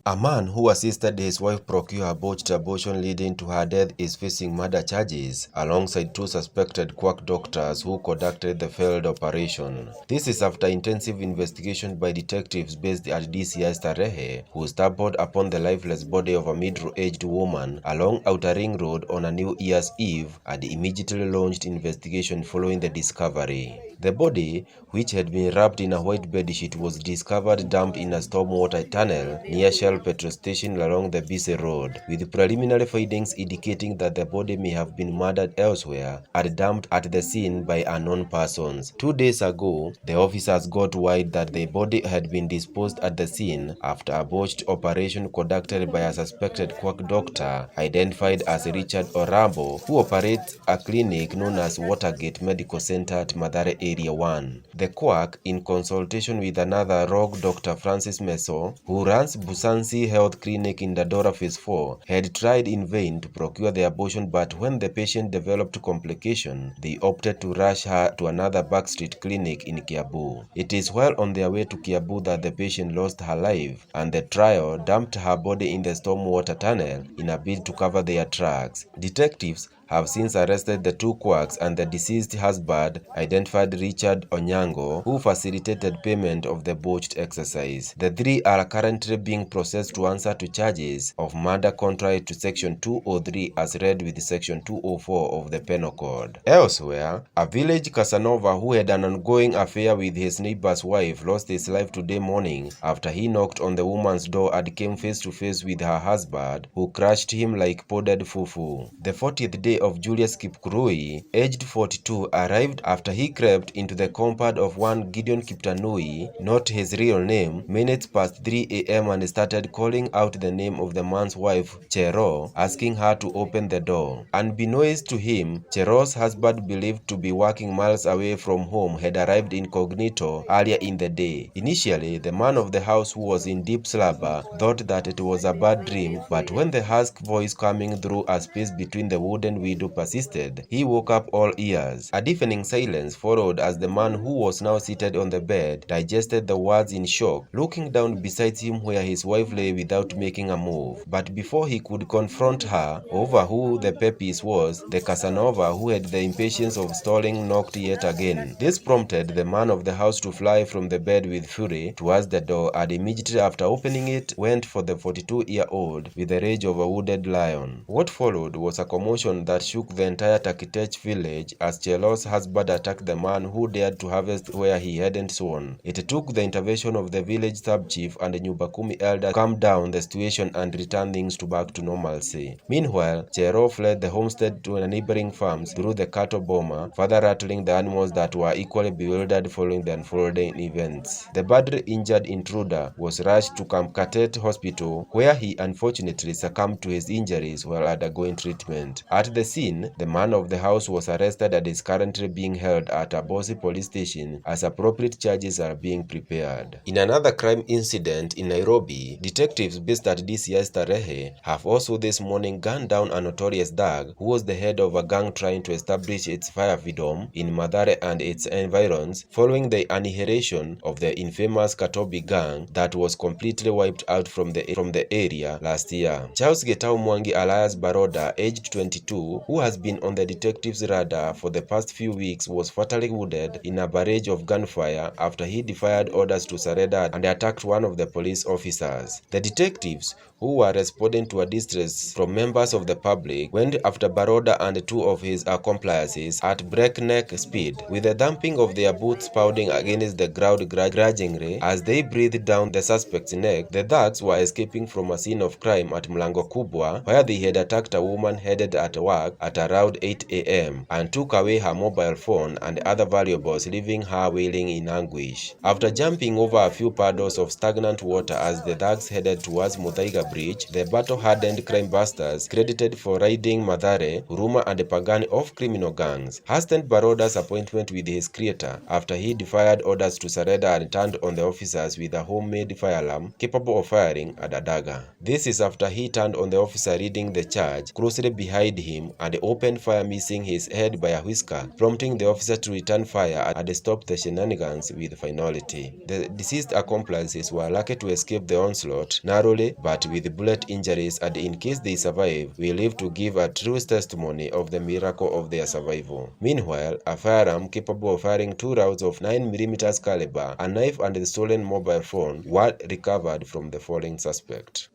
A man who assisted his wife procure a botched abortion leading to her death is facing murder charges, alongside 2 suspected quack doctors who conducted the failed operation. This is after intensive investigation by detectives based at DCI Starehe, who stumbled upon the lifeless body of a middle-aged woman along Outer Ring Road on a New Year's Eve, and immediately launched investigation following the discovery. The body, which had been wrapped in a white bedsheet, was discovered dumped in a stormwater tunnel near Shell petrol station along the BC Road, with preliminary findings indicating that the body may have been murdered elsewhere and dumped at the scene by unknown persons. 2 days ago, the officers got word that the body had been disposed at the scene after a botched operation conducted by a suspected quack doctor identified as Richard Orambo, who operates a clinic known as Watergate Medical Center at Mathare Area 1. The quack, in consultation with another rogue Dr. Francis Meso, who runs Busansi Health Clinic in Dadora Phase 4, had tried in vain to procure the abortion, but when the patient developed complication, they opted to rush her to another backstreet clinic in Kiambu. It is while on their way to Kiambu that the patient lost her life, and the trio dumped her body in the stormwater tunnel in a bid to cover their tracks. Detectives have since arrested the 2 quacks and the deceased husband, identified Richard Onyango, who facilitated payment of the botched exercise. The 3 are currently being processed to answer to charges of murder contrary to Section 203 as read with Section 204 of the Penal Code. Elsewhere, a village Casanova who had an ongoing affair with his neighbor's wife lost his life today morning after he knocked on the woman's door and came face to face with her husband, who crushed him like powdered fufu. The 40th day of Julius Kipkurui, aged 42, arrived after he crept into the compound of one Gideon Kiptanui, not his real name, minutes past 3 a.m. and started calling out the name of the man's wife, Chero, asking her to open the door. Unbeknownst to him, Chero's husband, believed to be working miles away from home, had arrived incognito earlier in the day. Initially, the man of the house, who was in deep slumber, thought that it was a bad dream, but when the husky voice coming through a space between the wooden window persisted, he woke up all ears. A deafening silence followed as the man, who was now seated on the bed, digested the words in shock, looking down beside him where his wife lay without making a move. But before he could confront her over who the pepis was, the Casanova, who had the impatience of stalling, knocked yet again. This prompted the man of the house to fly from the bed with fury towards the door, and immediately after opening it, went for the 42-year-old with the rage of a wounded lion. What followed was a commotion that shook the entire Takitech village as Chelo's husband attacked the man who dared to harvest where he hadn't sown. It took the intervention of the village sub-chief and the Nyumbakumi elder to calm down the situation and return things back to normalcy. Meanwhile, Chero fled the homestead to neighboring farms through the cattle boma, further rattling the animals that were equally bewildered following the unfolding events. The badly injured intruder was rushed to Kamkatet Hospital, where he unfortunately succumbed to his injuries while undergoing treatment. At the scene, the man of the house was arrested and is currently being held at Abosi police station as appropriate charges are being prepared. In another crime incident in Nairobi, detectives based at DCI Starehe have also this morning gunned down a notorious thug who was the head of a gang trying to establish its fiefdom in Mathare and its environs following the annihilation of the infamous Katobi gang that was completely wiped out from the area last year. Charles Getau Mwangi alias B0DY, aged 22, who has been on the detectives' radar for the past few weeks, was fatally wounded in a barrage of gunfire after he defied orders to surrender and attacked one of the police officers. The detectives, who were responding to a distress from members of the public, went after B0DY and 2 of his accomplices at breakneck speed, with the thumping of their boots pounding against the ground grudgingly as they breathed down the suspect's neck. The thugs were escaping from a scene of crime at Mlango Kubwa, where they had attacked a woman headed at work at around 8 a.m. and took away her mobile phone and other valuables, leaving her wailing in anguish. After jumping over a few puddles of stagnant water as the thugs headed towards Muthaiga Bridge, the battle-hardened crime busters, credited for riding Mathare, Huruma and Pagani off criminal gangs, hastened B0DY's appointment with his creator after he defied orders to surrender and turned on the officers with a homemade firearm capable of firing at a dagger. This is after he turned on the officer leading the charge. Closely behind him him and opened fire, missing his head by a whisker, prompting the officer to return fire and stop the shenanigans with finality. The deceased accomplices were lucky to escape the onslaught narrowly but with bullet injuries, and in case they survive, will live to give a true testimony of the miracle of their survival. Meanwhile, a firearm capable of firing 2 rounds of 9mm caliber, a knife and the stolen mobile phone were recovered from the fallen suspect.